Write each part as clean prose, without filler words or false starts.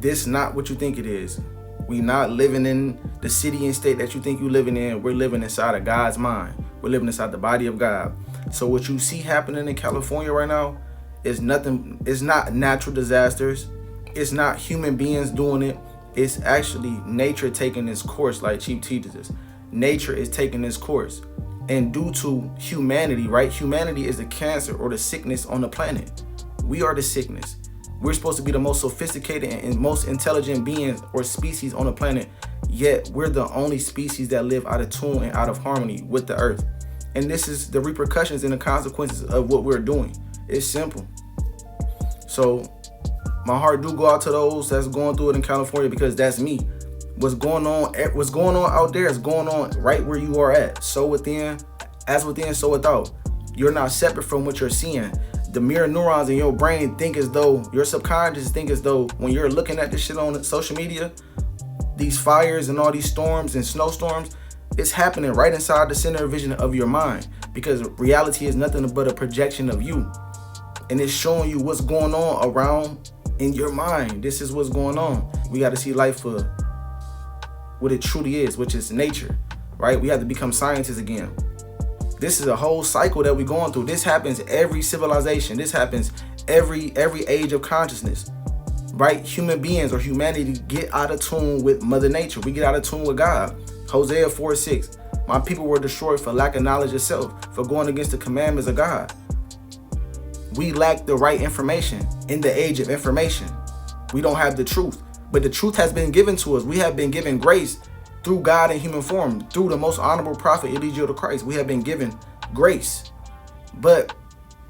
This not what you think it is. We not living in the city and state that you think you living in. We're living inside of God's mind. We're living inside the body of God. So what you see happening in California right now is nothing. It's not natural disasters. It's not human beings doing it. It's actually nature taking its course, like Chief teaches us. Nature is taking its course. And due to humanity, right? Humanity is the cancer or the sickness on the planet. We are the sickness. We're supposed to be the most sophisticated and most intelligent beings or species on the planet, yet we're the only species that live out of tune and out of harmony with the earth. And this is the repercussions and the consequences of what we're doing. It's simple. So my heart do go out to those that's going through it in California, because that's me. What's going on out there is going on right where you are at. So within, as within, so without. You're not separate from what you're seeing. The mirror neurons in your brain think as though, your subconscious think as though, when you're looking at this shit on social media, these fires and all these storms and snowstorms, it's happening right inside the center of vision of your mind, because reality is nothing but a projection of you. And it's showing you what's going on around in your mind. This is what's going on. We got to see life for what it truly is, which is nature, right? We have to become scientists again. This is a whole cycle that we're going through. This happens every civilization. This happens every age of consciousness, right? Human beings or humanity get out of tune with Mother Nature. We get out of tune with God. Hosea 4:6. My people were destroyed for lack of knowledge of self, for going against the commandments of God. We lack the right information in the age of information. We don't have the truth, but the truth has been given to us. We have been given grace through God in human form, through the most honorable prophet, Eligio the Christ. We have been given grace. But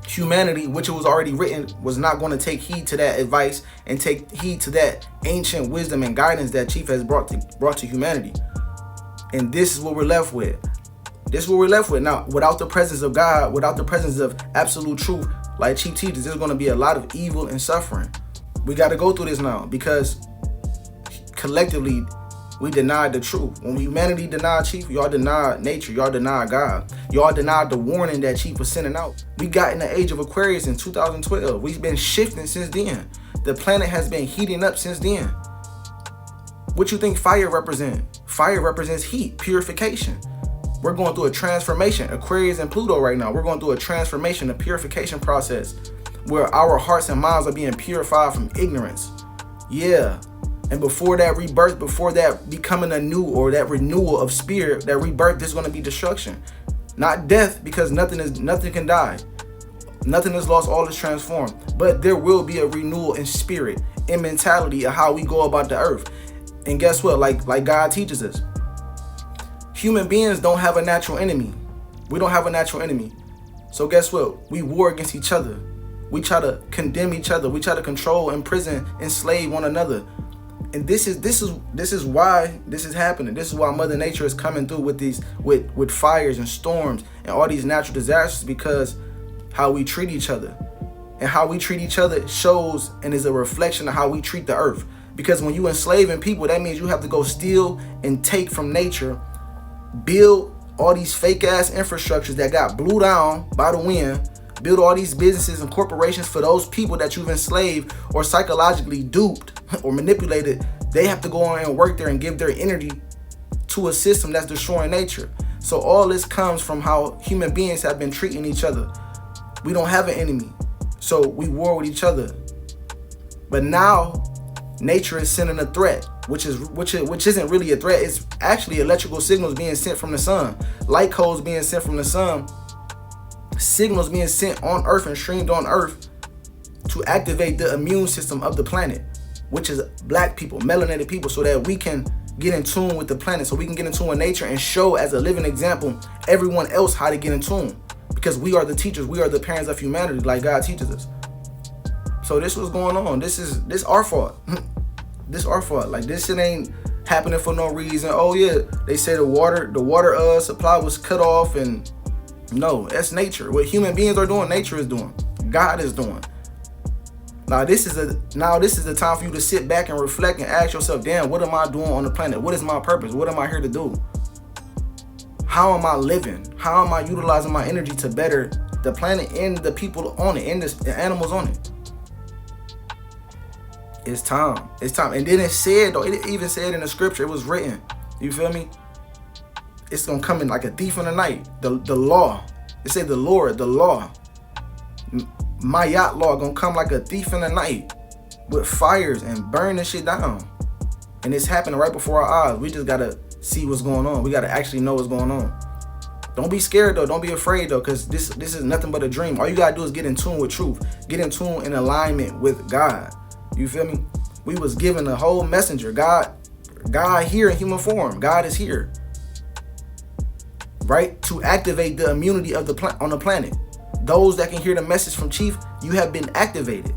humanity, which it was already written, was not going to take heed to that advice and take heed to that ancient wisdom and guidance that Chief has brought to humanity. And this is what we're left with. This is what we're left with. Now, without the presence of God, without the presence of absolute truth, like Chief teaches, there's going to be a lot of evil and suffering. We got to go through this now, because collectively, we denied the truth. When humanity denied Chief, y'all denied nature, y'all denied God. Y'all denied the warning that Chief was sending out. We got in the age of Aquarius in 2012. We've been shifting since then. The planet has been heating up since then. What you think fire represents? Fire represents heat, purification. We're going through a transformation. Aquarius and Pluto right now, we're going through a transformation, a purification process, where our hearts and minds are being purified from ignorance. Yeah. And before that rebirth, before that becoming anew, or that renewal of spirit, that rebirth, there's going to be destruction, not death, because nothing can die, nothing is lost, all is transformed. But there will be a renewal in spirit, in mentality of how we go about the earth. And guess what? Like God teaches us, human beings don't have a natural enemy. We don't have a natural enemy. So guess what? We war against each other. We try to condemn each other. We try to control, imprison, enslave one another. And this is why this is happening. This is why Mother Nature is coming through with these with fires and storms and all these natural disasters, because how we treat each other. And how we treat each other shows and is a reflection of how we treat the earth. Because when you enslaving people, that means you have to go steal and take from nature, build all these fake ass infrastructures that got blew down by the wind, build all these businesses and corporations for those people that you've enslaved or psychologically duped or manipulated. They have to go on and work there and give their energy to a system that's destroying nature. So all this comes from how human beings have been treating each other. We don't have an enemy, so we war with each other. But now nature is sending a threat, which isn't really a threat. It's actually electrical signals being sent from the sun, light codes being sent from the sun, signals being sent on Earth and streamed on Earth to activate the immune system of the planet, which is black people, melanated people, so that we can get in tune with the planet, so we can get in tune with nature and show as a living example everyone else how to get in tune. Because we are the teachers, we are the parents of humanity, like God teaches us. So this was going on. This our fault. This our fault. Like, this shit ain't happening for no reason. Oh yeah, they say the water supply was cut off, and no, that's nature. What human beings are doing, nature is doing. God is doing. Now this is the time for you to sit back and reflect and ask yourself, damn, what am I doing on the planet? What is my purpose? What am I here to do? How am I living? How am I utilizing my energy to better the planet and the people on it and the animals on it? It's time. It's time. And then it said, though, it even said in the scripture, it was written. You feel me? It's going to come in like a thief in the night. The law. It said the Lord, the law. My yacht law going to come like a thief in the night with fires and burn this shit down. And it's happening right before our eyes. We just got to see what's going on. We got to actually know what's going on. Don't be scared, though. Don't be afraid, though, because this is nothing but a dream. All you got to do is get in tune with truth. Get in tune in alignment with God. You feel me? We was given a whole messenger. God here in human form. God is here, right? To activate the immunity of on the planet. Those that can hear the message from Chief, you have been activated.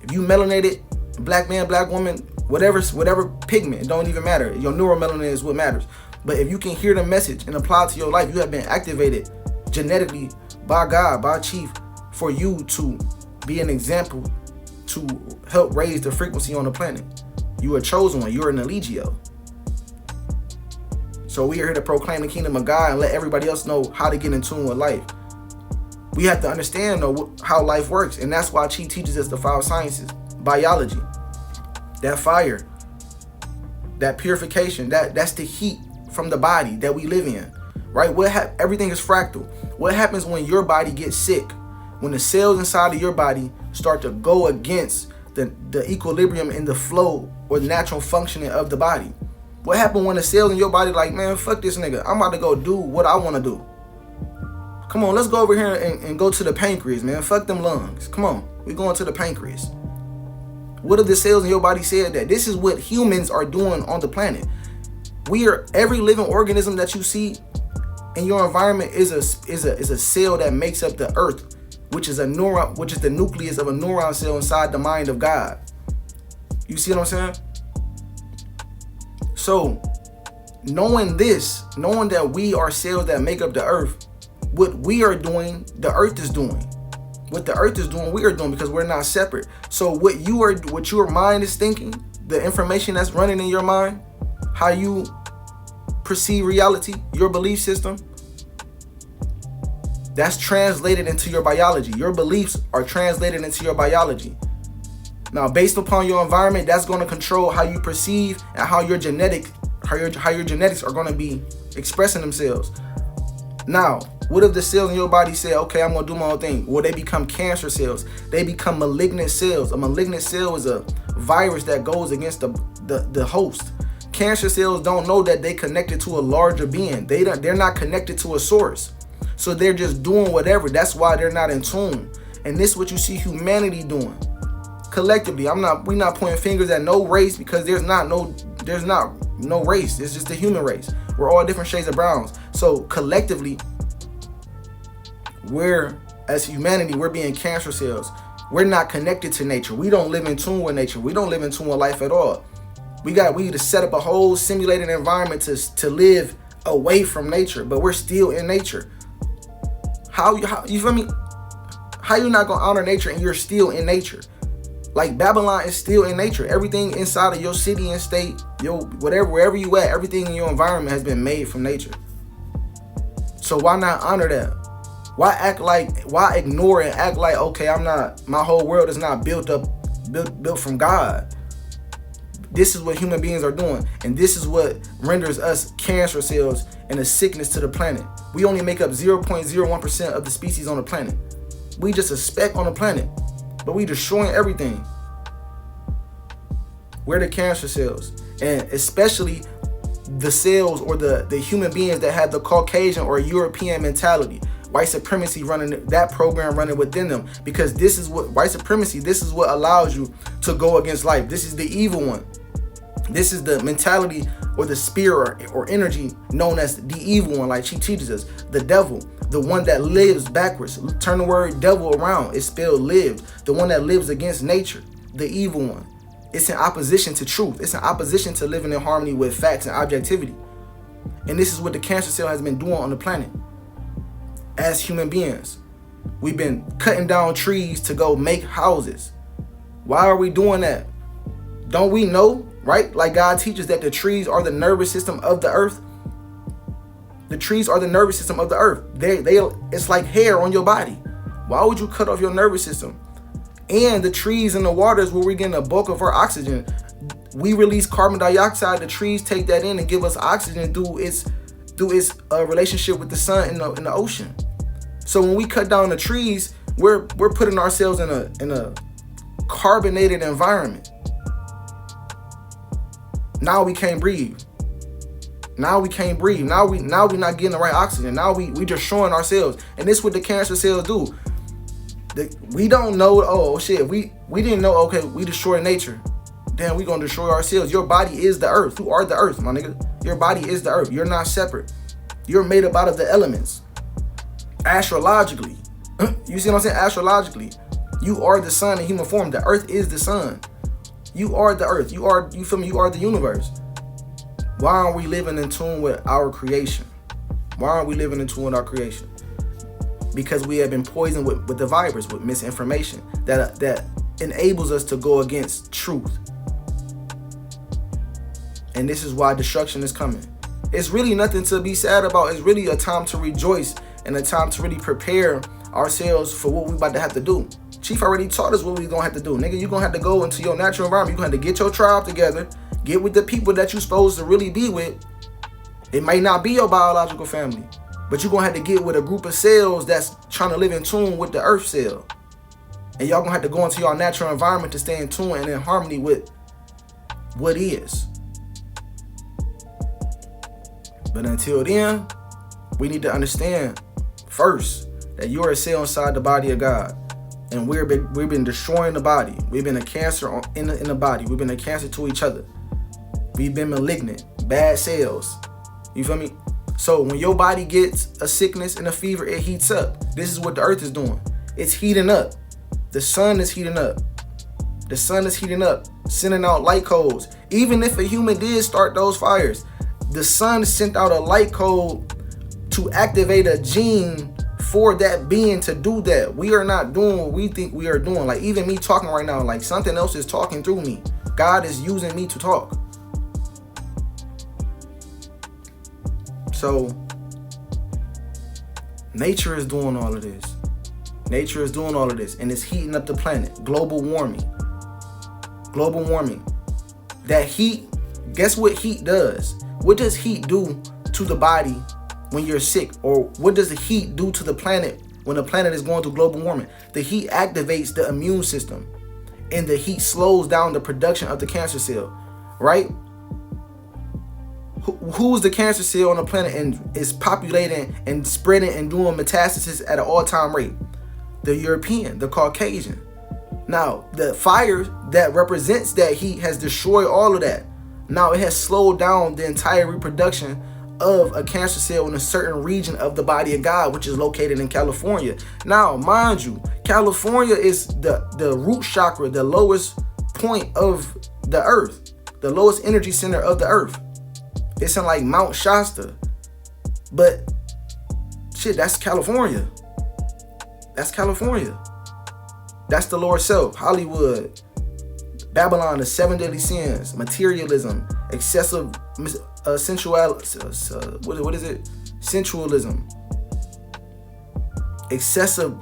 If you melanated, black man, black woman, whatever pigment, it don't even matter. Your neuromelanin is what matters. But if you can hear the message and apply it to your life, you have been activated genetically by God, by Chief, for you to be an example to help raise the frequency on the planet. You are chosen one. You're an Eligio. So we are here to proclaim the kingdom of God and let everybody else know how to get in tune with life. We have to understand, though, how life works. And that's why Chief teaches us the 5 sciences. Biology. That fire. That purification. That's the heat from the body that we live in. Right? Everything is fractal. What happens when your body gets sick? When the cells inside of your body start to go against the equilibrium in the flow or the natural functioning of the body. What happened when the cells in your body like, man, fuck this nigga. I'm about to go do what I want to do. Come on, let's go over here and go to the pancreas, man. Fuck them lungs. Come on, we going to the pancreas. What if the cells in your body said that? This is what humans are doing on the planet. Every living organism that you see in your environment is a cell that makes up the earth, which is a neuron, which is the nucleus of a neuron cell inside the mind of God. You see what I'm saying? So, knowing that we are cells that make up the earth, what we are doing, the earth is doing. What the earth is doing, we are doing, because we're not separate. So what your mind is thinking, the information that's running in your mind, how you perceive reality, your belief system, that's translated into your biology. Your beliefs are translated into your biology. Now, based upon your environment, that's going to control how you perceive and how your genetics are going to be expressing themselves. Now, what if the cells in your body say, okay, I'm going to do my own thing? Well, they become cancer cells. They become malignant cells. A malignant cell is a virus that goes against the host. Cancer cells don't know that they connected to a larger being. They're not connected to a source. So they're just doing whatever. That's why they're not in tune. And this is what you see humanity doing. Collectively, we're not pointing fingers at no race, because there's not no race. It's just the human race. We're all different shades of browns. So collectively, as humanity, we're being cancer cells. We're not connected to nature. We don't live in tune with nature. We don't live in tune with life at all. We need to set up a whole simulated environment to live away from nature, but we're still in nature. How you feel me? How you not gonna honor nature and you're still in nature? Like, Babylon is still in nature. Everything inside of your city and state, wherever you at, everything in your environment has been made from nature. So why not honor that? Why ignore and act like, okay, my whole world is not built from God. This is what human beings are doing. And this is what renders us cancer cells and a sickness to the planet. We only make up 0.01% of the species on the planet. We just a speck on the planet, but we destroying everything. We're the cancer cells. And especially the cells or the human beings that have the Caucasian or European mentality. White supremacy that program running within them, because this is what this is what allows you to go against life. This is the evil one. This is the mentality or the spirit or energy known as the evil one, like she teaches us. The devil, the one that lives backwards. Turn the word devil around. It's spelled lived. The one that lives against nature. The evil one. It's in opposition to truth. It's in opposition to living in harmony with facts and objectivity. And this is what the cancer cell has been doing on the planet. As human beings, we've been cutting down trees to go make houses. Why are we doing that? Don't we know, right? Like God teaches that the trees are the nervous system of the earth. The trees are the nervous system of the earth. It's like hair on your body. Why would you cut off your nervous system? And the trees and the waters where we're getting a bulk of our oxygen. We release carbon dioxide. The trees take that in and give us oxygen through its relationship with the sun in the ocean. So when we cut down the trees, we're putting ourselves in a carbonated environment. Now we can't breathe. Now we can't breathe. Now we're not getting the right oxygen. Now we destroying ourselves. And this is what the cancer cells do. We don't know, oh shit, we didn't know, okay, we destroy nature. Then we gonna destroy ourselves. Your body is the earth. You are the earth, my nigga. Your body is the earth. You're not separate. You're made up out of the elements. Astrologically. You see what I'm saying? Astrologically. You are the sun in human form. The earth is the sun. You are the earth. You feel me? You are the universe. Why aren't we living in tune with our creation? Why aren't we living in tune with our creation? Because we have been poisoned with the virus, with misinformation that enables us to go against truth. And this is why destruction is coming. It's really nothing to be sad about. It's really a time to rejoice and a time to really prepare ourselves for what we about to have to do. Chief already taught us what we gonna have to do. Nigga, you gonna have to go into your natural environment. You gonna have to get your tribe together. Get with the people that you're supposed to really be with. It may not be your biological family, but you're gonna have to get with a group of cells that's trying to live in tune with the earth cell. And y'all gonna have to go into your natural environment to stay in tune and in harmony with what is. But until then, we need to understand first that you are a cell inside the body of God. And we've been destroying the body. We've been a cancer in the body. We've been a cancer to each other. We've been malignant, bad cells. You feel me? So when your body gets a sickness and a fever, it heats up. This is what the earth is doing. It's heating up. The sun is heating up. The sun is heating up, sending out light codes. Even if a human did start those fires, the sun sent out a light code to activate a gene for that being to do that. We are not doing what we think we are doing. Like even me talking right now, like something else is talking through me. God is using me to talk. So nature is doing all of this. Nature is doing all of this, and it's heating up the planet. Global warming. Global warming. That heat, guess what heat does? What does heat do to the body when you're sick? Or what does the heat do to the planet when the planet is going through global warming? The heat activates the immune system, and the heat slows down the production of the cancer cell, right? Who's the cancer cell on the planet and is populating and spreading and doing metastasis at an all-time rate? The European, the Caucasian. Now, the fire that represents that heat has destroyed all of that. Now, it has slowed down the entire reproduction of a cancer cell in a certain region of the body of God, which is located in California. Now, mind you, California is the root chakra, the lowest point of the earth, the lowest energy center of the earth. It's in like Mount Shasta. But shit, that's California. That's California. That's the lower self, Hollywood, Babylon, the 7 deadly sins, materialism, excessive sensuality, what is it? Sensualism, excessive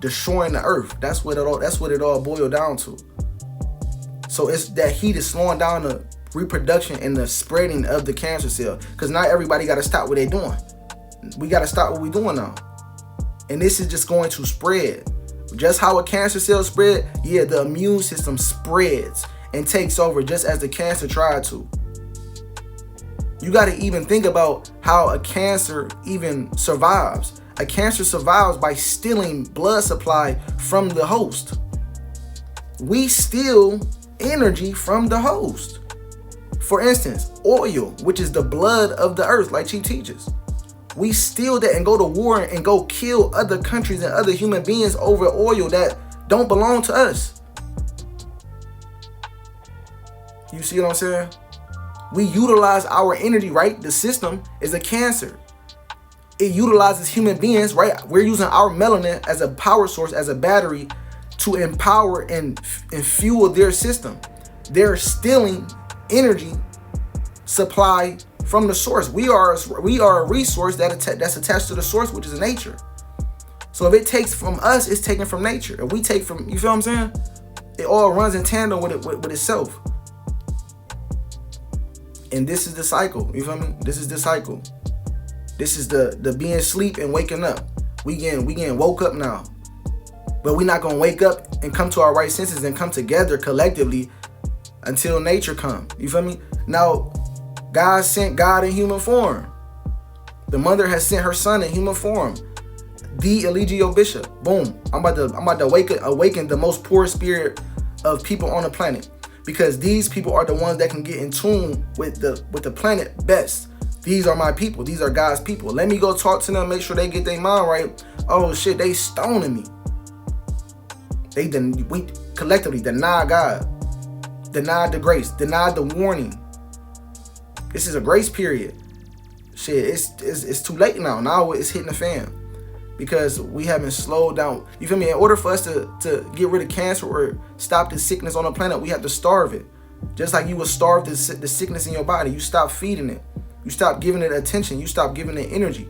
destroying the earth. That's what it all boiled down to. So it's that heat is slowing down the reproduction and the spreading of the cancer cell. Because not everybody got to stop what they're doing. We got to stop what we're doing now. And this is just going to spread. Just how a cancer cell spread, yeah, the immune system spreads and takes over just as the cancer tried to. You got to even think about how a cancer even survives. A cancer survives by stealing blood supply from the host. We steal energy from the host. For instance, oil, which is the blood of the earth, like Chief teaches. We steal that and go to war and go kill other countries and other human beings over oil that don't belong to us. You see what I'm saying? We utilize our energy, right? The system is a cancer. It utilizes human beings, right? We're using our melanin as a power source, as a battery to empower and fuel their system. They're stealing energy supply from the source. We are a resource that's attached to the source, which is nature. So if it takes from us, it's taken from nature. If we take from, you feel what I'm saying? It all runs in tandem with itself. And this is the cycle. You feel me? This is the cycle. This is the being asleep and waking up. We getting woke up now. But we're not gonna wake up and come to our right senses and come together collectively until nature come. You feel me? Now, God sent God in human form. The mother has sent her son in human form. The Eligio Bishop. Boom. I'm about to awaken the most poor spirit of people on the planet. Because these people are the ones that can get in tune with the planet best. These are my people. These are God's people. Let me go talk to them, make sure they get their mind right. Oh shit, they stoning me. We collectively deny God, denied the grace, denied the warning. This is a grace period. Shit, it's too late now. Now it's hitting the fan because we haven't slowed down. You feel me? In order for us to get rid of cancer or stop the sickness on the planet, we have to starve it. Just like you would starve the sickness in your body. You stop feeding it. You stop giving it attention. You stop giving it energy.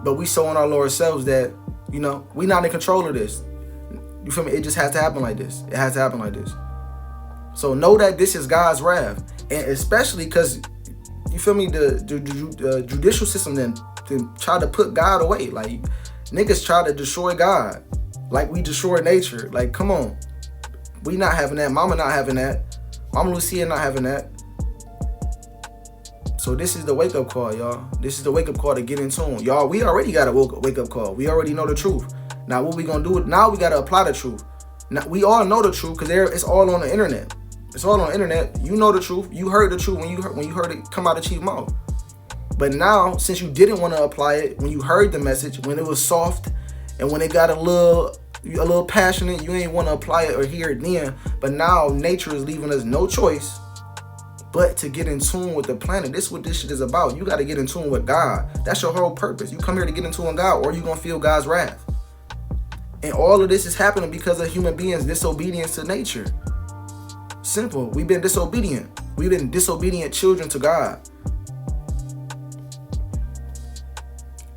But we so in our lower selves that, you know, we not in control of this. You feel me? It just has to happen like this. It has to happen like this. So know that this is God's wrath. And especially because, you feel me, the judicial system then try to put God away. Like, niggas try to destroy God. Like we destroy nature. Like, come on. We not having that. Mama not having that. Mama Lucia not having that. So this is the wake-up call, y'all. This is the wake-up call to get in tune. Y'all, we already got a wake-up call. We already know the truth. Now, what we gonna do? Now we gotta apply the truth. Now, we all know the truth because it's all on the internet. It's all on the internet. You know the truth. You heard the truth when you heard it come out of Chief mouth. But now, since you didn't want to apply it, when you heard the message, when it was soft, and when it got a little passionate, you ain't want to apply it or hear it then. But now, nature is leaving us no choice but to get in tune with the planet. This is what this shit is about. You got to get in tune with God. That's your whole purpose. You come here to get in tune with God, or you going to feel God's wrath. And all of this is happening because of human beings' disobedience to nature. Simple. We've been disobedient. We've been disobedient children to God.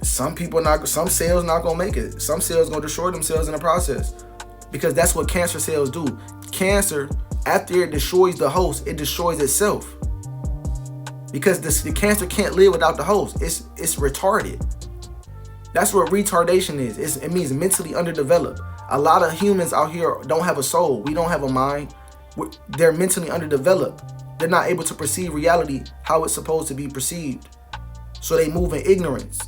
Some cells not going to make it. Some cells going to destroy themselves in the process. Because that's what cancer cells do. Cancer, after it destroys the host, it destroys itself. Because the cancer can't live without the host. It's retarded. That's what retardation is. It means mentally underdeveloped. A lot of humans out here don't have a soul. We don't have a mind. They're mentally underdeveloped. They're not able to perceive reality how it's supposed to be perceived. So they move in ignorance.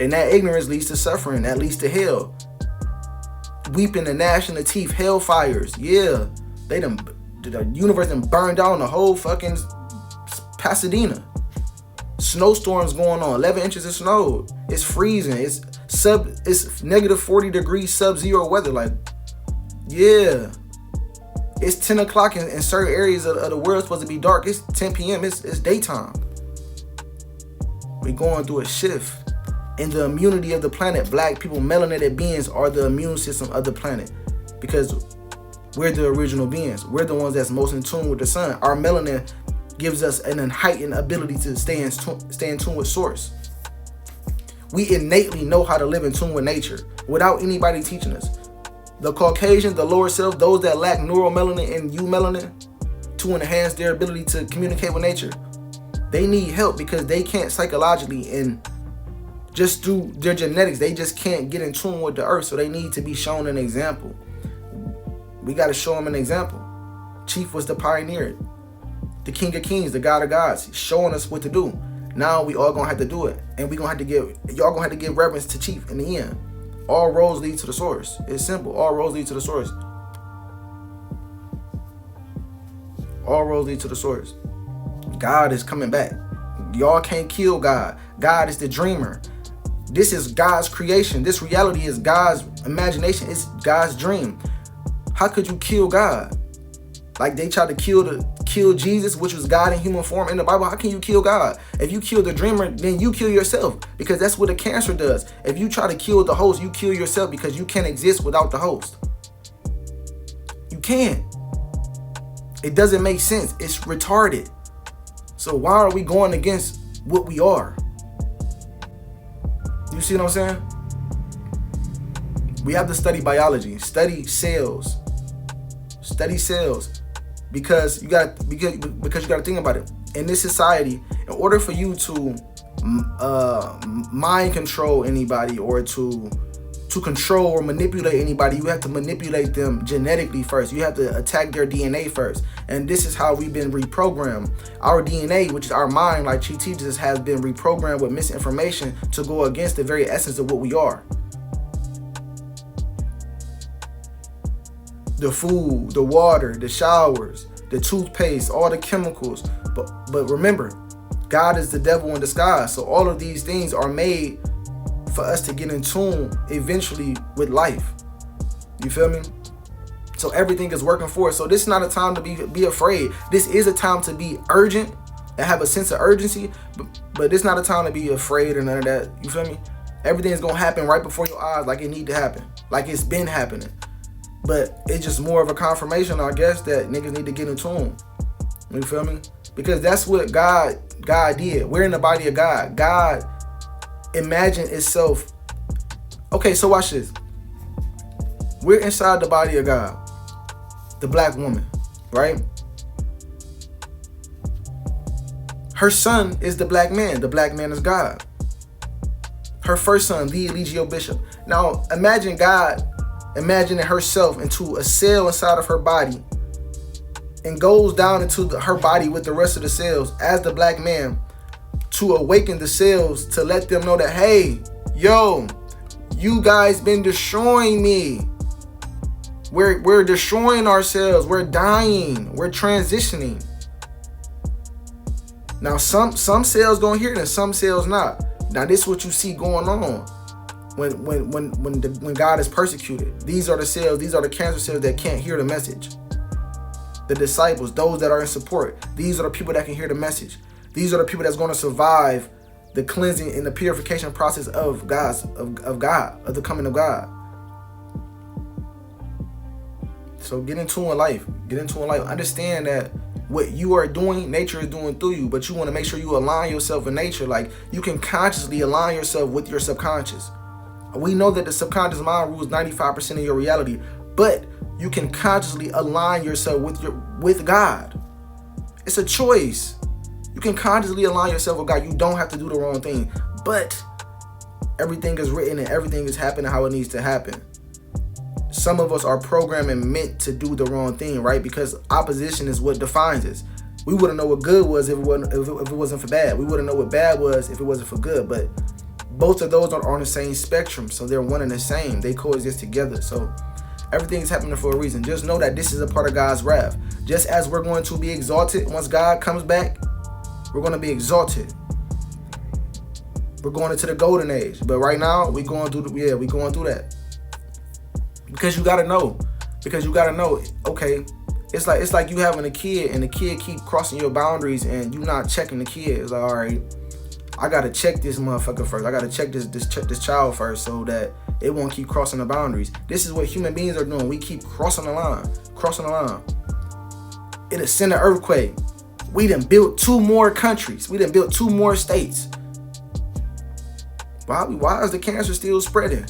And that ignorance leads to suffering. That leads to hell. Weeping and gnashing of teeth. Hellfires. Yeah. The universe done burned down the whole fucking Pasadena. Snowstorms going on. 11 inches of snow. It's freezing. It's negative 40 degrees sub-zero weather. Like, yeah. It's 10 o'clock in certain areas of the world. It's supposed to be dark. It's 10 p.m. It's daytime. We're going through a shift in the immunity of the planet. Black people, melanated beings, are the immune system of the planet because we're the original beings. We're the ones that's most in tune with the sun. Our melanin gives us an heightened ability to stay in tune with source. We innately know how to live in tune with nature without anybody teaching us. The Caucasians, the lower self, those that lack neuromelanin and eumelanin to enhance their ability to communicate with nature, they need help because they can't psychologically and just through their genetics, they just can't get in tune with the earth. So they need to be shown an example. We got to show them an example. Chief was the pioneer, the King of Kings, the God of Gods, showing us what to do. Now we all gonna have to do it, and we gonna have to y'all gonna have to give reverence to Chief in the end. All roads lead to the source. It's simple. All roads lead to the source. All roads lead to the source. God is coming back. Y'all can't kill God. God is the dreamer. This is God's creation. This reality is God's imagination. It's God's dream. How could you kill God? Like they tried to kill Jesus, which was God in human form in the Bible. How can you kill God? If you kill the dreamer, then you kill yourself, because that's what a cancer does. If you try to kill the host, you kill yourself, because you can't exist without the host. You can't. It doesn't make sense. It's retarded. So why are we going against what we are? You see what I'm saying? We have to study biology, study cells, because you got to think about it. In this society, in order for you to mind control anybody or to control or manipulate anybody, you have to manipulate them genetically first. You have to attack their DNA first. And this is how we've been reprogrammed. Our DNA, which is our mind, like she teaches us, has been reprogrammed with misinformation to go against the very essence of what we are. The food, the water, the showers, the toothpaste, all the chemicals. But remember, God is the devil in disguise. So all of these things are made for us to get in tune eventually with life. You feel me? So everything is working for us. So this is not a time to be afraid. This is a time to be urgent and have a sense of urgency. But it's not a time to be afraid or none of that. You feel me? Everything's going to happen right before your eyes like it need to happen. Like it's been happening. But it's just more of a confirmation, I guess, that niggas need to get in tune. You feel me? Because that's what God did. We're in the body of God. God imagined itself. Okay, so watch this. We're inside the body of God. The black woman, right? Her son is the black man. The black man is God. Her first son, the Eligio bishop. Now, imagine God imagining herself into a cell inside of her body and goes down into her body with the rest of the cells as the black man to awaken the cells to let them know that, hey, yo, you guys been destroying me. We're destroying ourselves. We're dying. We're transitioning. Now, some cells gonna hear it and some cells not. Now, this is what you see going on when God is persecuted. These are the cells. These are the cancer cells that can't hear the message. The disciples, those that are in support. These are the people that can hear the message. These are the people that's going to survive the cleansing and the purification process of the coming of God. So get in tune with life. Get in tune with life. Understand that what you are doing, nature is doing through you, but you want to make sure you align yourself with nature. Like, you can consciously align yourself with your subconscious. We know that the subconscious mind rules 95% of your reality, but you can consciously align yourself with God. It's a choice. You can consciously align yourself with God. You don't have to do the wrong thing, but everything is written and everything is happening how it needs to happen. Some of us are programmed and meant to do the wrong thing, right? Because opposition is what defines us. We wouldn't know what good was if it wasn't for bad. We wouldn't know what bad was if it wasn't for good. But both of those are on the same spectrum, so they're one and the same. They coexist together. So everything's happening for a reason. Just know that this is a part of God's wrath. Just as we're going to be exalted once God comes back, we're going to be exalted. We're going into the golden age. But right now, we're going through that. Because you gotta know. Okay, it's like you having a kid and the kid keep crossing your boundaries and you not checking the kid. It's like, all right, I gotta check this motherfucker first. I gotta check this child first so that it won't keep crossing the boundaries. This is what human beings are doing. We keep crossing the line. It'll send an earthquake. We done built 2 more countries. We done built 2 more states. Why is the cancer still spreading?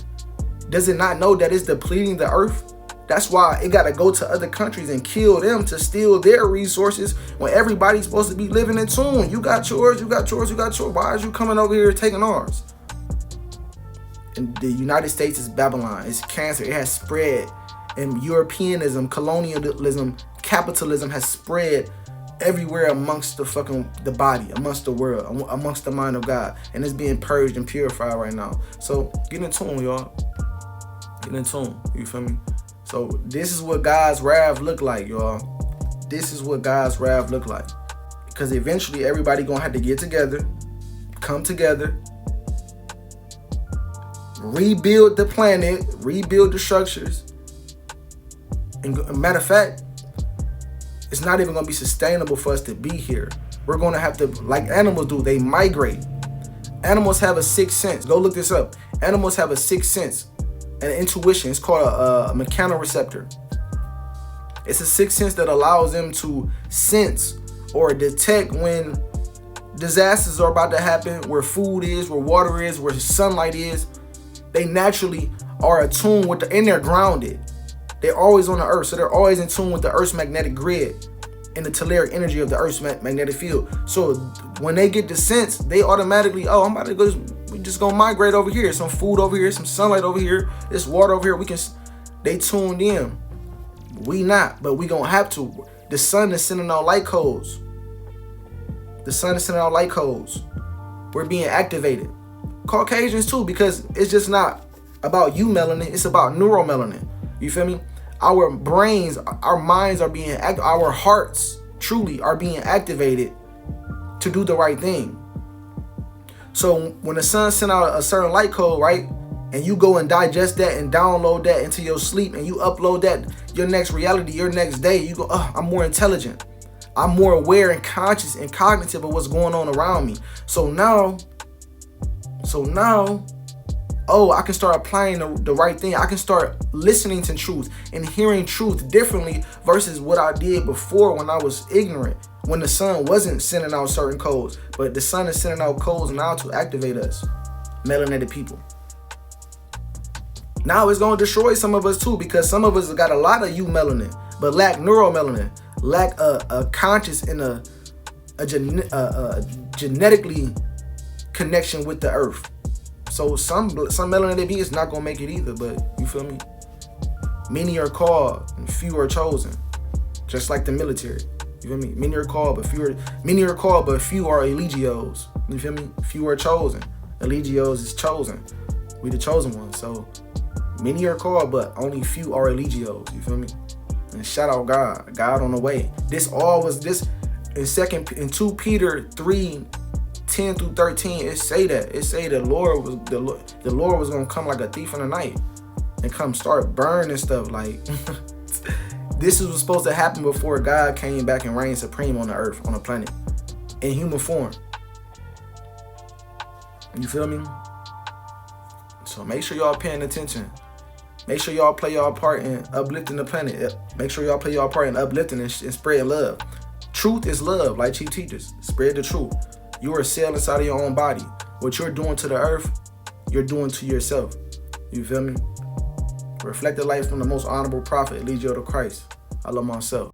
Does it not know that it's depleting the earth? That's why it got to go to other countries and kill them to steal their resources when everybody's supposed to be living in tune. You got yours. Why is you coming over here taking ours? And the United States is Babylon. It's cancer. It has spread. And Europeanism, colonialism, capitalism has spread everywhere amongst the body, amongst the world, amongst the mind of God. And it's being purged and purified right now. So get in tune, y'all. Get in tune. You feel me? So this is what God's wrath look like, y'all. This is what God's wrath look like. Because eventually everybody gonna have to get together, come together, rebuild the planet, rebuild the structures. And matter of fact, it's not even gonna be sustainable for us to be here. We're gonna have to, like animals do, they migrate. Animals have a sixth sense. Go look this up. Animals have a sixth sense. An intuition. It's called a mechanoreceptor. It's a sixth sense that allows them to sense or detect when disasters are about to happen, where food is, where water is, where sunlight is, they naturally are attuned with and they're grounded. They're always on the earth, so they're always in tune with the earth's magnetic grid and the telluric energy of the earth's magnetic field. So when they get the sense, they automatically, oh, I'm about to go, we just gonna migrate over here. Some food over here, some sunlight over here, this water over here. They tuned in. We not, but we gonna have to. The sun is sending out light codes. The sun is sending out light codes. We're being activated. Caucasians too, because it's just not about you melanin, it's about neuromelanin. You feel me? Our brains, our minds are being active, our hearts truly are being activated to do the right thing. So when the sun sends out a certain light code, right, and you go and digest that and download that into your sleep and you upload that, your next reality, your next day, you go, oh, I'm more intelligent. I'm more aware and conscious and cognitive of what's going on around me. So now, oh, I can start applying the right thing. I can start listening to truth and hearing truth differently versus what I did before when I was ignorant, when the sun wasn't sending out certain codes. But the sun is sending out codes now to activate us, melanated people. Now it's going to destroy some of us too, because some of us got a lot of eumelanin, but lack neuromelanin, lack a conscious and a genetically connection with the earth. So some melanated beings not gonna make it either, but you feel me? Many are called and few are chosen. Just like the military. You feel me? Many are called, but few are Eligios. You feel me? Few are chosen. Eligios is chosen. We the chosen ones. So many are called, but only few are Eligios. You feel me? And shout out God. God on the way. This in 2 Peter 3:10-13, it say the Lord was gonna come like a thief in the night and come start burning stuff. Like this was supposed to happen before God came back and reigned supreme on the earth, on the planet, in human form. You feel me? So make sure y'all paying attention. Make sure y'all play y'all part in uplifting the planet. Make sure y'all play y'all part in uplifting and spread love. Truth is love, like Chief teaches. Spread the truth. You are a cell inside of your own body. What you're doing to the earth, you're doing to yourself. You feel me? Reflect the life from the most honorable prophet, Eligio to Christ. I love myself.